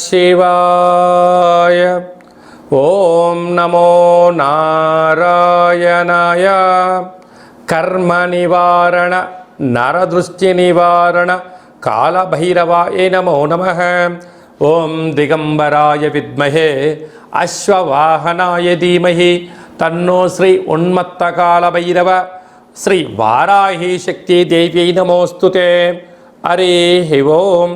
శివాయ. ఓం నమో నారాయణాయ. కర్మ నివారణ నరదృష్టి నివారణ కాళభైరవాయ నమో నమః. ఓం దిగంబరాయ విద్మహే అశ్వవాహనాయ ధీమహి తన్నో శ్రీ ఉన్మత్త కాళభైరవ శ్రీ వారాహి శక్తి దేవ్యై నమోస్తుతే. హరి ఓం.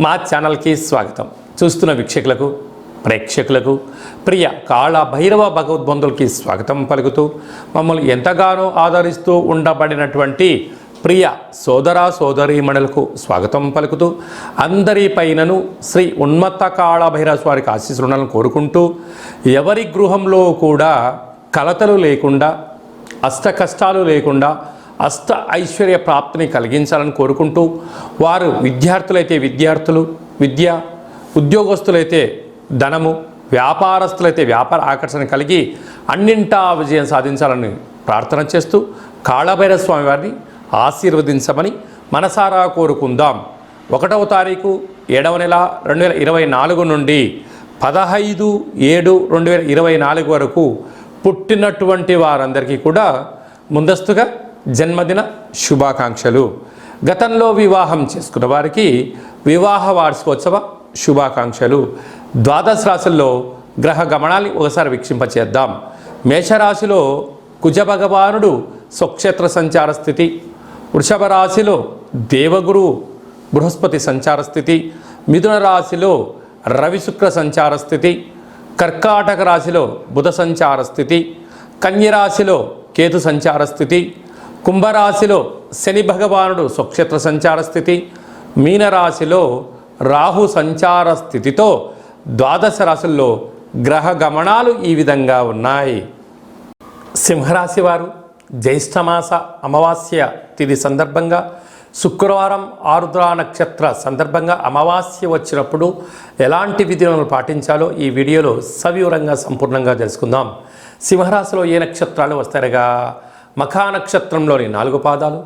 మా ఛానల్కి స్వాగతం. చూస్తున్న వీక్షకులకు, ప్రేక్షకులకు, ప్రియ కాళభైరవ భగవద్బంధులకి స్వాగతం పలుకుతూ, మమ్మల్ని ఎంతగానో ఆదరిస్తూ ఉండబడినటువంటి ప్రియ సోదర సోదరీమణులకు స్వాగతం పలుకుతూ, అందరి పైనను శ్రీ ఉన్మత్త కాళభైరవ స్వామికి ఆశీస్సులను కోరుకుంటూ, ఎవరి గృహంలో కూడా కలతలు లేకుండా, అష్ట కష్టాలు లేకుండా అష్ట ఐశ్వర్య ప్రాప్తిని కలిగించాలని కోరుకుంటూ, వారు విద్యార్థులైతే విద్యార్థులు విద్య, ఉద్యోగస్తులైతే ధనము, వ్యాపారస్తులైతే వ్యాపార ఆకర్షణ కలిగి అన్నింటా విజయం సాధించాలని ప్రార్థన చేస్తూ, కాళభైరవ స్వామి వారిని ఆశీర్వదించమని మనసారా కోరుకుందాం. 1వ తారీఖు 7వ నెల 2024 నుండి 15/7/2024 వరకు పుట్టినటువంటి వారందరికీ కూడా ముందస్తుగా జన్మదిన శుభాకాంక్షలు. గతంలో వివాహం చేసుకున్న వారికి వివాహ వార్షికోత్సవ శుభాకాంక్షలు. ద్వాదశ రాశుల్లో గ్రహ గమనాన్ని ఒకసారి వీక్షింపచేద్దాం. మేషరాశిలో కుజ భగవానుడు స్వక్షేత్ర సంచార స్థితి, వృషభ రాశిలో దేవగురు బృహస్పతి సంచార స్థితి, మిథున రాశిలో రవి శుక్ర సంచార స్థితి, కర్కాటక రాశిలో బుధ సంచార స్థితి, కన్యరాశిలో కేతు సంచార స్థితి, కుంభరాశిలో శని భగవానుడు స్వక్షేత్ర సంచార స్థితి, మీనరాశిలో రాహు సంచార స్థితితో ద్వాదశ రాశుల్లో గ్రహ గమనాలు ఈ విధంగా ఉన్నాయి. సింహరాశి వారు జ్యేష్ఠమాస అమావాస్య తిథి సందర్భంగా శుక్రవారం ఆరుద్ర నక్షత్ర సందర్భంగా అమావాస్య వచ్చినప్పుడు ఎలాంటి విధులను పాటించాలో ఈ వీడియోలో సవివరంగా సంపూర్ణంగా తెలుసుకుందాం. సింహరాశిలో ఏ నక్షత్రాలు వస్తాయనగా మఖా నక్షత్రంలోని 4 పాదాలు,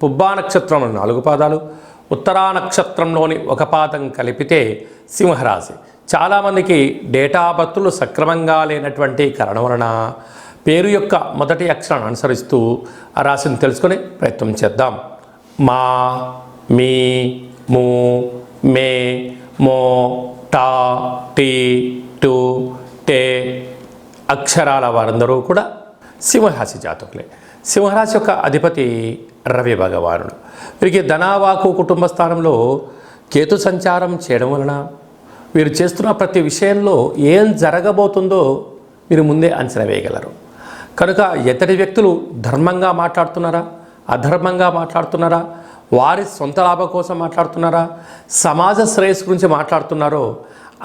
పుబ్బా నక్షత్రంలోని 4 పాదాలు, ఉత్తరా నక్షత్రంలోని 1 పాదం కలిపితే సింహరాశి. చాలామందికి డేటా బర్తులు సక్రమంగా లేనటువంటి కారణం వలన పేరు యొక్క మొదటి అక్షరాన్ని అనుసరిస్తూ ఆ రాశిని తెలుసుకునే ప్రయత్నం చేద్దాం. మా, మీ, ము, మే, మో, టా, టీ, టు, టే అక్షరాల వారందరూ కూడా సింహరాశి జాతకులే. సింహరాశి యొక్క అధిపతి రవి భగవానుడు. వీరికి ధనావాకు కుటుంబ స్థానంలో కేతు సంచారం చేయడం వలన వీరు చేస్తున్న ప్రతి విషయంలో ఏం జరగబోతుందో మీరు ముందే అంచనా వేయగలరు. కనుక ఎతటి వ్యక్తులు ధర్మంగా మాట్లాడుతున్నారా, అధర్మంగా మాట్లాడుతున్నారా, వారి సొంత లాభం కోసం మాట్లాడుతున్నారా, సమాజ శ్రేయస్సు గురించి మాట్లాడుతున్నారో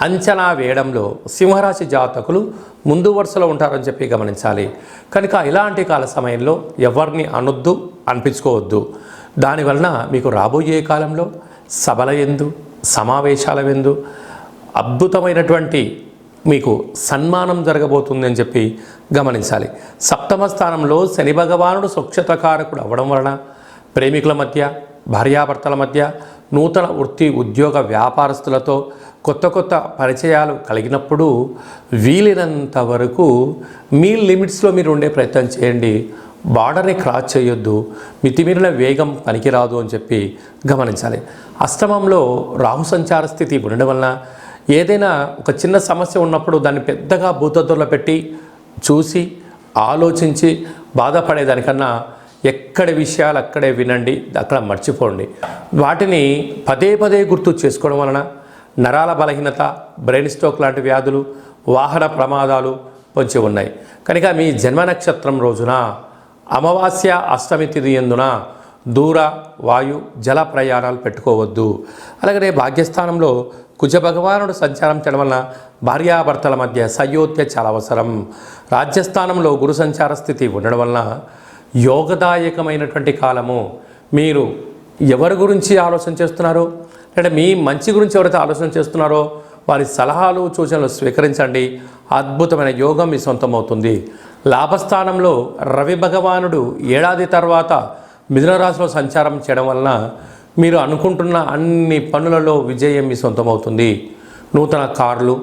అంచనా వేయడంలో సింహరాశి జాతకులు ముందు వరుసలో ఉంటారని చెప్పి గమనించాలి. కనుక ఇలాంటి కాల సమయంలో ఎవరిని అనొద్దు, అనిపించుకోవద్దు. దానివలన మీకు రాబోయే కాలంలో సభల యందు, సమావేశాల యందు అద్భుతమైనటువంటి మీకు సన్మానం జరగబోతుంది అని చెప్పి గమనించాలి. సప్తమ స్థానంలో శని భగవానుడు స్వక్షేత్రకారకుడు అవ్వడం వలన ప్రేమికుల మధ్య, భార్యాభర్తల మధ్య, నూతన వృత్తి ఉద్యోగ వ్యాపారస్తులతో కొత్త కొత్త పరిచయాలు కలిగినప్పుడు వీలైనంత వరకు మీ లిమిట్స్లో మీరు ఉండే ప్రయత్నం చేయండి. బార్డర్ని క్రాస్ చేయొద్దు. మితిమీరిన వేగం పనికిరాదు అని చెప్పి గమనించాలి. అష్టమంలో రాహు సంచార స్థితి ఉండడం వలన ఏదైనా ఒక చిన్న సమస్య ఉన్నప్పుడు దాన్ని పెద్దగా భూతద్దులో పెట్టి చూసి ఆలోచించి బాధపడేదానికన్నా ఎక్కడి విషయాలు అక్కడే వినండి, అక్కడ మర్చిపోండి. వాటిని పదే పదే గుర్తు చేసుకోవడం వలన నరాల బలహీనత, బ్రెయిన్ స్ట్రోక్ లాంటి వ్యాధులు, వాహన ప్రమాదాలు పొంచి ఉన్నాయి. కనుక మీ జన్మ నక్షత్రం రోజున అమావాస్య అష్టమి తిథి యందున దూర, వాయు, జల ప్రయాణాలు పెట్టుకోవద్దు. అలాగనే భాగ్యస్థానంలో కుజ భగవానుడు సంచారం చేయడం వలన భార్యాభర్తల మధ్య సయోధ్య చాలా అవసరం. రాజ్యస్థానంలో గురు సంచార స్థితి ఉండడం వలన యోగదాయకమైనటువంటి కాలము. మీరు ఎవరి గురించి ఆలోచన చేస్తున్నారో, అంటే మీ మంచి గురించి ఎవరైతే ఆలోచన చేస్తున్నారో వారి సలహాలు, సూచనలు స్వీకరించండి. అద్భుతమైన యోగం మీ సొంతమవుతుంది. లాభస్థానంలో రవి భగవానుడు ఏడాది తర్వాత మిథున రాశిలో సంచారం చేయడం వలన మీరు అనుకుంటున్న అన్ని పనులలో విజయం మీ సొంతమవుతుంది. నూతన కార్లు,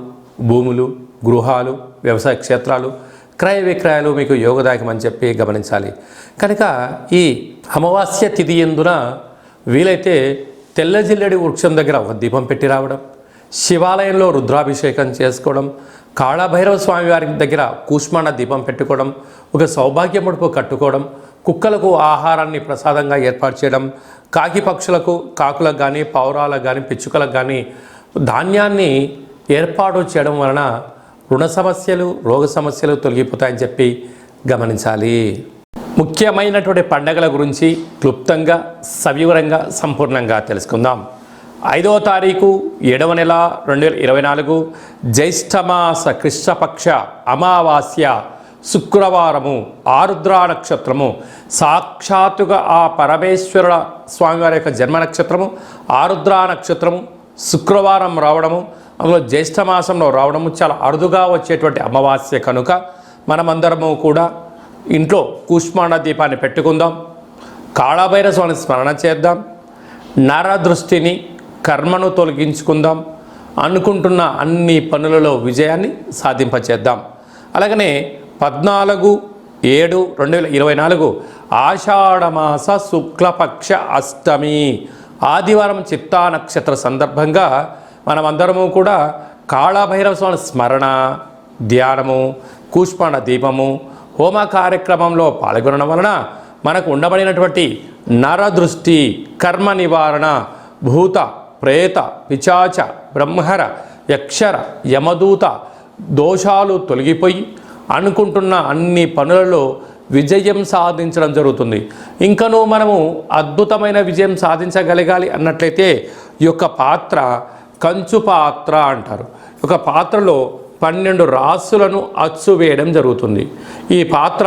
భూములు, గృహాలు, వ్యవసాయ క్షేత్రాలు, క్రయ విక్రయాలు మీకు యోగదాయకమని చెప్పి గమనించాలి. కనుక ఈ అమావాస్య తిథి యందున వీలైతే తెల్ల జిల్లెడి వృక్షం దగ్గర ఒక దీపం పెట్టి రావడం, శివాలయంలో రుద్రాభిషేకం చేసుకోవడం, కాళభైరవ స్వామి వారి దగ్గర కూష్మాండ దీపం పెట్టుకోవడం, ఒక సౌభాగ్య ముడుపు కట్టుకోవడం, కుక్కలకు ఆహారాన్ని ప్రసాదంగా ఏర్పాటు చేయడం, కాకి పక్షులకు, కాకులకు కానీ, పావురాలకు కానీ, పిచ్చుకలకు కానీ ధాన్యాన్ని ఏర్పాటు చేయడం వలన రుణ సమస్యలు, రోగ సమస్యలు తొలగిపోతాయని చెప్పి గమనించాలి. ముఖ్యమైనటువంటి పండగల గురించి క్లుప్తంగా, సవివరంగా, సంపూర్ణంగా తెలుసుకుందాం. 5వ తారీఖు 7వ నెల 2024 జ్యేష్ఠమాస కృష్ణపక్ష అమావాస్య శుక్రవారము, ఆరుద్ర నక్షత్రము. సాక్షాత్తుగా ఆ పరమేశ్వరుల స్వామివారి యొక్క జన్మ నక్షత్రము ఆరుద్ర నక్షత్రము శుక్రవారం రావడము, అందులో జ్యేష్ఠమాసంలో రావడము చాలా అరుదుగా వచ్చేటువంటి అమావాస్య కనుక మనమందరము కూడా ఇంట్లో కూష్మాండ దీపాన్ని పెట్టుకుందాం. కాళభైరవ స్వామిని స్మరణ చేద్దాం. నరదృష్టిని, కర్మను తొలగించుకుందాం. అనుకుంటున్న అన్ని పనులలో విజయాన్ని సాధింపచేద్దాం. అలాగనే 14/7/2024 ఆషాఢమాస శుక్లపక్ష అష్టమి ఆదివారం చిత్తా నక్షత్ర సందర్భంగా మనమందరము కూడా కాళభైరవ స్వామి స్మరణ, ధ్యానము, కూష్మాండ దీపము, హోమ కార్యక్రమంలో పాల్గొనడం వలన మనకు ఉండబడినటువంటి నరదృష్టి, కర్మ నివారణ, భూత, ప్రేత, పిశాచ, బ్రహ్మర, యక్షర, యమదూత దోషాలు తొలగిపోయి అనుకుంటున్న అన్ని పనులలో విజయం సాధించడం జరుగుతుంది. ఇంకనూ మనము అద్భుతమైన విజయం సాధించగలగాలి అన్నట్లయితే ఈ యొక్క పాత్ర కంచు పాత్ర అంటారు. ఒక పాత్రలో 12 రాసులను అచ్చు వేయడం జరుగుతుంది. ఈ పాత్ర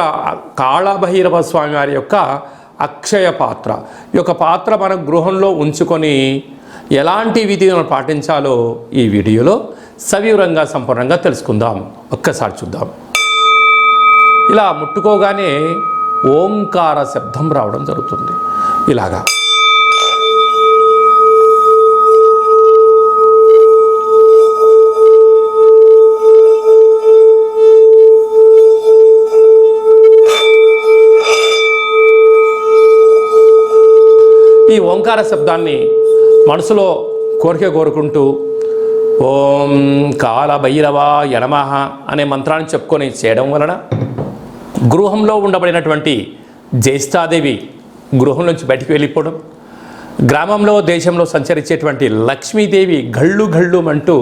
కాళభైరవ స్వామి వారి యొక్క అక్షయ పాత్ర. ఈ యొక్క పాత్ర మన గృహంలో ఉంచుకొని ఎలాంటి విధిని పాటించాలో ఈ వీడియోలో సవివరంగా సంపూర్ణంగా తెలుసుకుందాం. ఒక్కసారి చూద్దాం. ఇలా ముట్టుకోగానే ఓంకార శబ్దం రావడం జరుగుతుంది. ఇలాగా ఈ ఓంకార శబ్దాన్ని మనసులో కోరిక కోరుకుంటూ ఓం కాళభైరవాయ నమః అనే మంత్రాన్ని చెప్పుకొని చేయడం వలన గృహంలో ఉండబడినటువంటి జ్యేష్ఠాదేవి గృహం నుంచి బయటికి వెళ్ళిపోవడం, గ్రామంలో, దేశంలో సంచరించేటువంటి లక్ష్మీదేవి గళ్ళు గళ్ళు అంటూ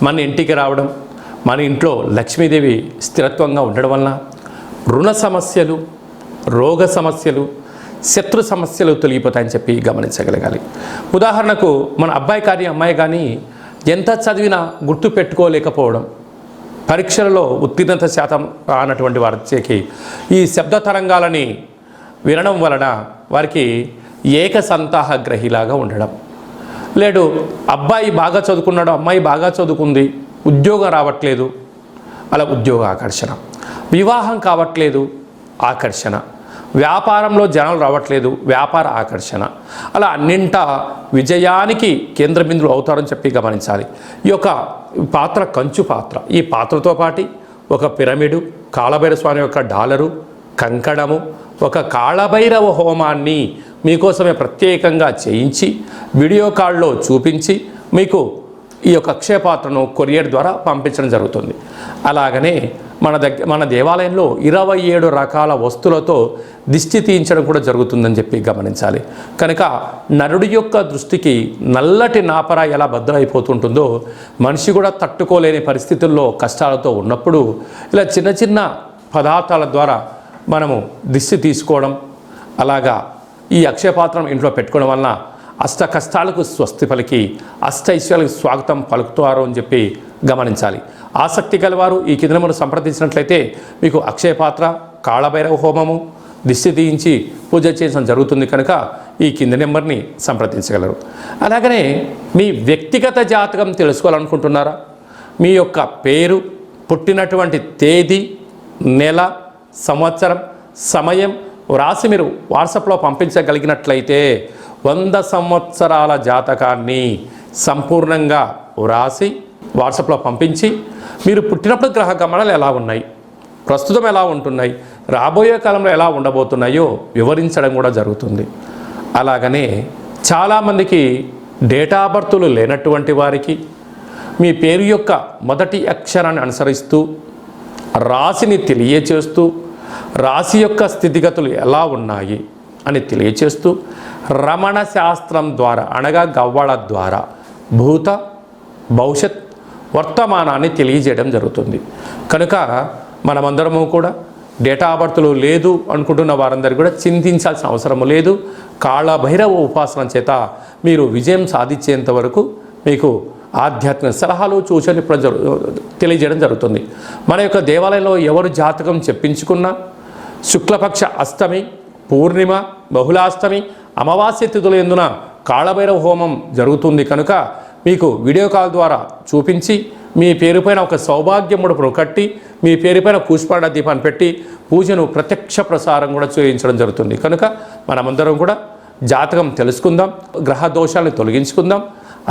మన ఇంటికి రావడం, మన ఇంట్లో లక్ష్మీదేవి స్థిరత్వంగా ఉండడం వలన రుణ సమస్యలు, రోగ సమస్యలు, శత్రు సమస్యలు తొలగిపోతాయని చెప్పి గమనించగలగాలి. ఉదాహరణకు మన అబ్బాయి కానీ అమ్మాయి కానీ ఎంత చదివినా గుర్తు పెట్టుకోలేకపోవడం, పరీక్షలలో ఉత్తీర్ణత శాతం రానటువంటి వారికి ఈ శబ్ద తరంగాలని వినడం వలన వారికి ఏకసంతాహ గ్రహిలాగా ఉండడం, లేడు అబ్బాయి బాగా చదువుకున్నాడు, అమ్మాయి బాగా చదువుకుంది, ఉద్యోగం రావట్లేదు, అలా ఉద్యోగ ఆకర్షణ, వివాహం కావట్లేదు ఆకర్షణ, వ్యాపారంలో జనాలు రావట్లేదు వ్యాపార ఆకర్షణ, అలా అన్నింటా విజయానికి కేంద్ర బిందువులు అవుతారని చెప్పి గమనించాలి. ఈ యొక్క పాత్ర కంచు పాత్ర. ఈ పాత్రతో పాటు ఒక పిరమిడు, కాళభైరవ స్వామి యొక్క డాలరు, కంకణము, ఒక కాళభైరవ హోమాన్ని మీకోసమే ప్రత్యేకంగా చేయించి వీడియో కాల్లో చూపించి మీకు ఈ యొక్క అక్షయ పాత్రను కొరియర్ ద్వారా పంపించడం జరుగుతుంది. అలాగనే మన దేవాలయంలో 27 రకాల వస్తువులతో దిష్టి తీయించడం కూడా జరుగుతుందని చెప్పి గమనించాలి. కనుక నరుడి యొక్క దృష్టికి నల్లటి నాపర ఎలా భద్రైపోతుంటుందో మనిషి కూడా తట్టుకోలేని పరిస్థితుల్లో కష్టాలతో ఉన్నప్పుడు ఇలా చిన్న చిన్న పదార్థాల ద్వారా మనము దిష్టి తీసుకోవడం, అలాగా ఈ అక్షయ పాత్రను ఇంట్లో పెట్టుకోవడం వలన అష్ట కష్టాలకు స్వస్తి పలికి అష్ట ఐశ్వర్యాలకు స్వాగతం పలుకుతారు అని చెప్పి గమనించాలి. ఆసక్తి గలవారు ఈ కింద మనం సంప్రదించినట్లయితే మీకు అక్షయ పాత్ర, కాళభైరవ హోమము, దిష్టి తీయించి పూజ చేయడం జరుగుతుంది. కనుక ఈ కింది నెంబర్ని సంప్రదించగలరు. అలాగనే మీ వ్యక్తిగత జాతకం తెలుసుకోవాలనుకుంటున్నారా? మీ యొక్క పేరు, పుట్టినటువంటి తేదీ, నెల, సంవత్సరం, సమయం వ్రాసి మీరు వాట్సాప్లో పంపించగలిగినట్లయితే 100 సంవత్సరాల జాతకాన్ని సంపూర్ణంగా వ్రాసి వాట్సాప్లో పంపించి మీరు పుట్టినప్పుడు గ్రహ గమనాలు ఎలా ఉన్నాయి, ప్రస్తుతం ఎలా ఉంటున్నాయి, రాబోయే కాలంలో ఎలా ఉండబోతున్నాయో వివరించడం కూడా జరుగుతుంది. అలాగనే చాలామందికి డేటా బర్తులు లేనటువంటి వారికి మీ పేరు యొక్క మొదటి అక్షరాన్ని అనుసరిస్తూ రాశిని తెలియచేస్తూ రాశి యొక్క స్థితిగతులు ఎలా ఉన్నాయి అని తెలియచేస్తూ రమణ శాస్త్రం ద్వారా అనగా గవ్వళ ద్వారా భూత భవిష్యత్ వర్తమానాన్ని తెలియజేయడం జరుగుతుంది. కనుక మనమందరము కూడా డేటా బర్తులు లేదు అనుకుంటున్న వారందరూ కూడా చింతించాల్సిన అవసరం లేదు. కాళభైరవ ఉపాసన చేత మీరు విజయం సాధించేంత వరకు మీకు ఆధ్యాత్మిక సలహాలు సూచనలు తెలియజేయడం జరుగుతుంది. మన యొక్క దేవాలయంలో ఎవరు జాతకం చెప్పించుకున్నా శుక్లపక్ష అష్టమి, పూర్ణిమ, బహుళాష్టమి, అమావాస్య తిథుల యందున కాళభైరవ హోమం జరుగుతుంది. కనుక మీకు వీడియో కాల్ ద్వారా చూపించి మీ పేరుపైన ఒక సౌభాగ్య ముడుపును కట్టి మీ పేరుపైన పుష్పాడ దీపాన్ని పెట్టి పూజను ప్రత్యక్ష ప్రసారం కూడా చేయించడం జరుగుతుంది. కనుక మనమందరం కూడా జాతకం తెలుసుకుందాం, గ్రహ దోషాలను తొలగించుకుందాం,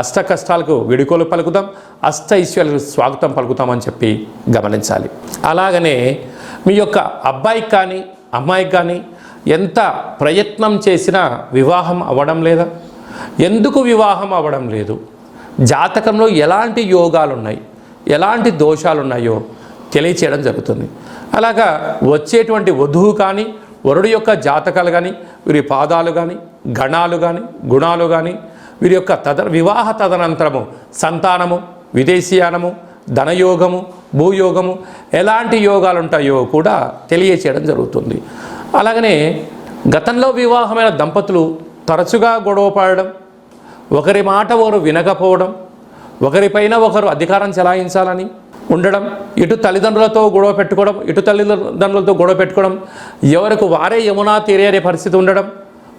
అష్ట కష్టాలకు విడుకోలు పలుకుదాం, అష్ట ఐశ్వర్యాలకు స్వాగతం పలుకుతామని చెప్పి గమనించాలి. అలాగనే మీ యొక్క అబ్బాయికి కానీ అమ్మాయికి కానీ ఎంత ప్రయత్నం చేసినా వివాహం అవ్వడం లేదా? ఎందుకు వివాహం అవ్వడం లేదు? జాతకంలో ఎలాంటి యోగాలు ఉన్నాయి, ఎలాంటి దోషాలు ఉన్నాయో తెలియచేయడం జరుగుతుంది. అలాగా వచ్చేటువంటి వధువు కానీ వరుడు యొక్క జాతకాలు కానీ వీరి పాదాలు కానీ గణాలు కానీ గుణాలు కానీ వీరి యొక్క వివాహ తదనంతరము సంతానము, విదేశీయానము, ధనయోగము, భూయోగము ఎలాంటి యోగాలు ఉంటాయో కూడా తెలియచేయడం జరుగుతుంది. అలాగనే గతంలో వివాహమైన దంపతులు తరచుగా గొడవ పడడం, ఒకరి మాట ఒకరు వినకపోవడం, ఒకరిపైన ఒకరు అధికారం చెలాయించాలని ఉండడం, ఇటు తల్లిదండ్రులతో గొడవ పెట్టుకోవడం, ఇటు తల్లిదండ్రులతో గొడవ పెట్టుకోవడం, ఎవరికి వారే యమునా తీరే అనే పరిస్థితి ఉండడం,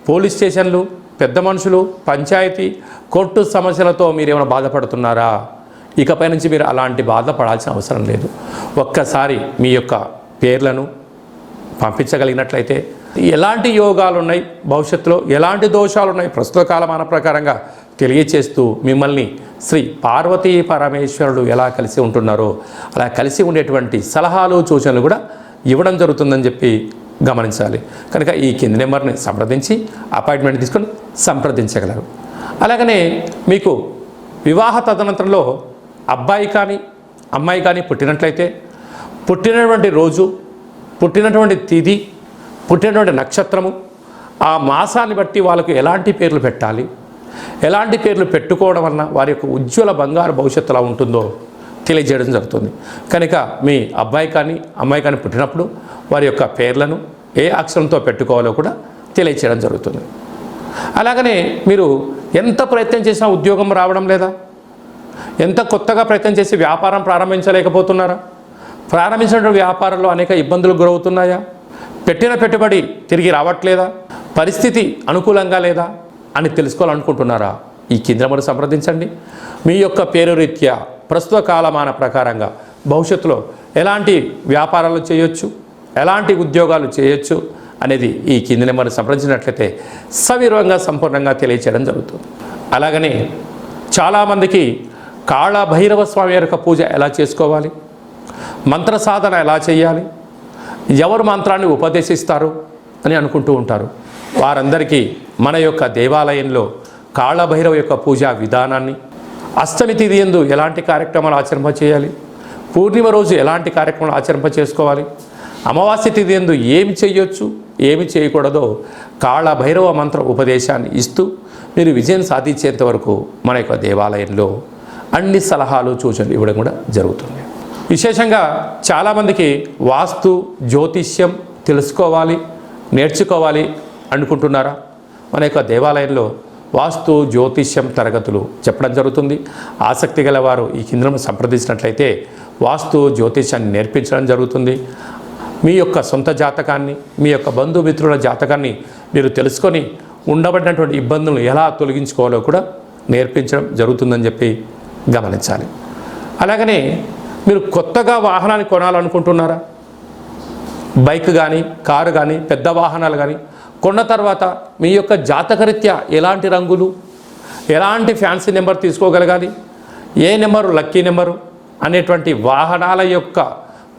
పోలీస్ స్టేషన్లు, పెద్ద మనుషులు, పంచాయతీ, కోర్టు సమస్యలతో మీరు ఏమైనా బాధపడుతున్నారా? ఇకపై నుంచి మీరు అలాంటి బాధపడాల్సిన అవసరం లేదు. ఒక్కసారి మీ యొక్క పేర్లను పంపించగలిగినట్లయితే ఎలాంటి యోగాలు ఉన్నాయి, భవిష్యత్తులో ఎలాంటి దోషాలు ఉన్నాయి ప్రస్తుత కాలమాన ప్రకారంగా తెలియచేస్తూ మిమ్మల్ని శ్రీ పార్వతీ పరమేశ్వరుడు ఎలా కలిసి ఉంటున్నారో అలా కలిసి ఉండేటువంటి సలహాలు సూచనలు కూడా ఇవ్వడం జరుగుతుందని చెప్పి గమనించాలి. కనుక ఈ కింది నెంబర్ని సంప్రదించి అపాయింట్మెంట్ తీసుకొని సంప్రదించగలరు. అలాగనే మీకు వివాహ తదనంతరంలో అబ్బాయి కానీ అమ్మాయి కానీ పుట్టినట్లయితే పుట్టినటువంటి రోజు, పుట్టినటువంటి తిథి, పుట్టినటువంటి నక్షత్రము, ఆ మాసాన్ని బట్టి వాళ్ళకు ఎలాంటి పేర్లు పెట్టాలి, ఎలాంటి పేర్లు పెట్టుకోవడం వలన వారి యొక్క ఉజ్వల బంగారు భవిష్యత్తు ఎలా ఉంటుందో తెలియజేయడం జరుగుతుంది. కనుక మీ అబ్బాయి కానీ అమ్మాయి కానీ పుట్టినప్పుడు వారి యొక్క పేర్లను ఏ అక్షరంతో పెట్టుకోవాలో కూడా తెలియచేయడం జరుగుతుంది. అలాగనే మీరు ఎంత ప్రయత్నం చేసినా ఉద్యోగం రావడం లేదా? ఎంత కొత్తగా ప్రయత్నం చేసి వ్యాపారం ప్రారంభించలేకపోతున్నారా? ప్రారంభించినటువంటి వ్యాపారంలో అనేక ఇబ్బందులు గురవుతున్నాయా? పెట్టిన పెట్టుబడి తిరిగి రావట్లేదా? పరిస్థితి అనుకూలంగా లేదా అని తెలుసుకోవాలనుకుంటున్నారా? ఈ కింద నెంబర్ సంప్రదించండి. మీ యొక్క పేరు రీత్యా ప్రస్తుత కాలమాన ప్రకారంగా భవిష్యత్తులో ఎలాంటి వ్యాపారాలు చేయొచ్చు, ఎలాంటి ఉద్యోగాలు చేయొచ్చు అనేది ఈ కింది నెంబర్ని సంప్రదించినట్లయితే సవివరంగా సంపూర్ణంగా తెలియచేయడం జరుగుతుంది. అలాగనే చాలామందికి కాళభైరవ స్వామి యొక్క పూజ ఎలా చేసుకోవాలి, మంత్ర సాధన ఎలా చేయాలి, ఎవరు మంత్రాన్ని ఉపదేశిస్తారు అని అనుకుంటూ ఉంటారు. వారందరికీ మన యొక్క దేవాలయంలో కాళభైరవ యొక్క పూజా విధానాన్ని, అష్టమి తిథి యందు ఎలాంటి కార్యక్రమాలు ఆచరింప చేయాలి, పూర్ణిమ రోజు ఎలాంటి కార్యక్రమాలు ఆచరింప చేసుకోవాలి, అమావాస్య తిథి యందు ఏమి చేయొచ్చు ఏమి చేయకూడదో కాళభైరవ మంత్ర ఉపదేశాన్ని ఇస్తూ మీరు విజయం సాధించేంత వరకు మన యొక్క దేవాలయంలో అన్ని సలహాలు సూచనలు ఇవ్వడం కూడా జరుగుతుంది. విశేషంగా చాలామందికి వాస్తు జ్యోతిష్యం తెలుసుకోవాలి, నేర్చుకోవాలి అనుకుంటున్నారా? మన యొక్క దేవాలయంలో వాస్తు జ్యోతిష్యం తరగతులు చెప్పడం జరుగుతుంది. ఆసక్తి గల వారు ఈ కింద సంప్రదించినట్లయితే వాస్తు జ్యోతిష్యాన్ని నేర్పించడం జరుగుతుంది. మీ యొక్క సొంత జాతకాన్ని, మీ యొక్క బంధుమిత్రుల జాతకాన్ని మీరు తెలుసుకొని ఉండబడినటువంటి ఇబ్బందులను ఎలా తొలగించుకోవాలో కూడా నేర్పించడం జరుగుతుందని చెప్పి గమనించాలి. అలాగనే మీరు కొత్తగా వాహనాన్ని కొనాలనుకుంటున్నారా? బైక్ కానీ కారు కానీ పెద్ద వాహనాలు కానీ కొన్న తర్వాత మీ యొక్క జాతకరీత్యా ఎలాంటి రంగులు, ఎలాంటి ఫ్యాన్సీ నెంబర్ తీసుకోగలగాలి, ఏ నెంబరు లక్కీ నెంబరు అనేటువంటి వాహనాల యొక్క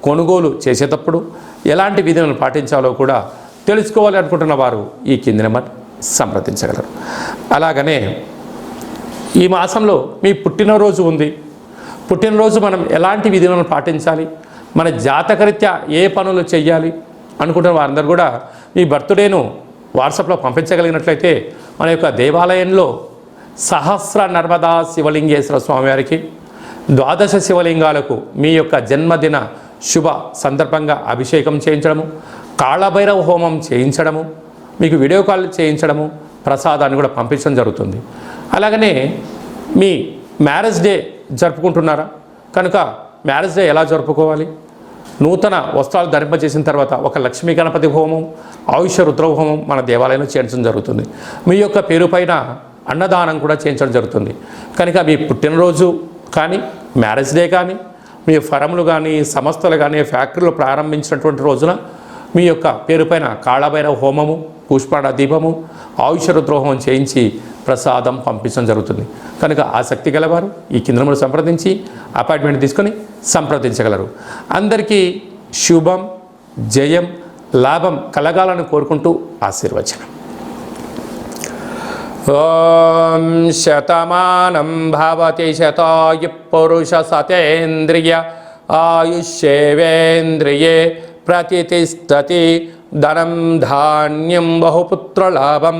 కొనుగోలు చేసేటప్పుడు ఎలాంటి విధులను పాటించాలో కూడా తెలుసుకోవాలి అనుకుంటున్న వారు ఈ కింది నెంబర్ సంప్రదించగలరు. అలాగనే ఈ మాసంలో మీ పుట్టినరోజు ఉంది. పుట్టినరోజు మనం ఎలాంటి విధులను పాటించాలి, మన జాతకరీత్యా ఏ పనులు చేయాలి అనుకుంటున్న వారందరూ కూడా మీ బర్త్డేను వాట్సాప్లో పంపించగలిగినట్లయితే మన యొక్క దేవాలయంలో సహస్ర నర్మదా శివలింగేశ్వర స్వామివారికి 12 శివలింగాలకు మీ యొక్క జన్మదిన శుభ సందర్భంగా అభిషేకం చేయించడము, కాళభైరవ హోమం చేయించడము, మీకు వీడియో కాల్ చేయించడము, ప్రసాదాన్ని కూడా పంపించడం జరుగుతుంది. అలాగనే మీ మ్యారేజ్ డే జరుపుకుంటున్నారా కనుక మ్యారేజ్ డే ఎలా జరుపుకోవాలి, నూతన వస్త్రాలు ధరింపజేసిన తర్వాత ఒక లక్ష్మీ గణపతి హోమం, ఆయుష రుద్ర హోమం మన దేవాలయంలో చేయించడం జరుగుతుంది. మీ యొక్క పేరు పైన అన్నదానం కూడా చేయించడం జరుగుతుంది. కనుక మీ పుట్టినరోజు కానీ మ్యారేజ్ డే కానీ మీ ఫరములు కానీ సంస్థలు కానీ ఫ్యాక్టరీలు ప్రారంభించినటువంటి రోజున మీ యొక్క పేరు పైన కాళభైరవ హోమము, పుష్పాడ దీపము, ఆయుష రుద్ర హోమం చేయించి ప్రసాదం పంపించడం జరుగుతుంది. కనుక ఆసక్తి గలవారు ఈ కింద నెంబర్ సంప్రదించి అపాయింట్మెంట్ తీసుకొని సంప్రదించగలరు. అందరికీ శుభం, జయం, లాభం కలగాలని కోరుకుంటూ ఆశీర్వచనం. ఓం శతమానం భవతి శతాయు పురుష సతేంద్రియ ఆయుష్యేవేంద్రియే ప్రతిష్టతి ధనం ధాన్యం బహుపుత్రలాభం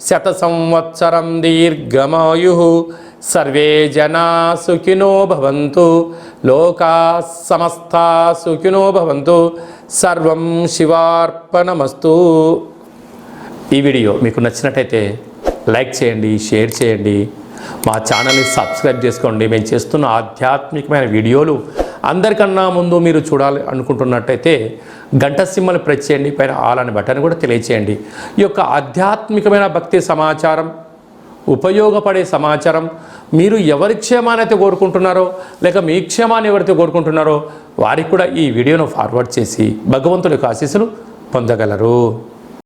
శత సంవత్సరం దీర్ఘమాయు సర్వే జనా సుఖినో భవంతు లోకా సమస్తా సుఖినో భవంతు సర్వం శివార్పణమస్తు. ఈ వీడియో మీకు నచ్చినట్టయితే లైక్ చేయండి, షేర్ చేయండి, మా ఛానల్ని సబ్స్క్రైబ్ చేసుకోండి. మేము చేస్తున్న ఆధ్యాత్మికమైన వీడియోలు అందరికన్నా ముందు మీరు చూడాలి అనుకుంటున్నట్టయితే గంట సింబల్ ప్రెస్ చేయండి, పైన ఆల్ అనే బటన్ కూడా తెలియచేయండి. ఈ యొక్క ఆధ్యాత్మికమైన భక్తి సమాచారం, ఉపయోగపడే సమాచారం మీరు ఎవరి క్షేమాన్ని అయితే కోరుకుంటున్నారో లేక మీ క్షేమాన్ని ఎవరైతే కోరుకుంటున్నారో వారికి కూడా ఈ వీడియోను ఫార్వర్డ్ చేసి భగవంతుడి యొక్క ఆశీస్సులు పొందగలరు.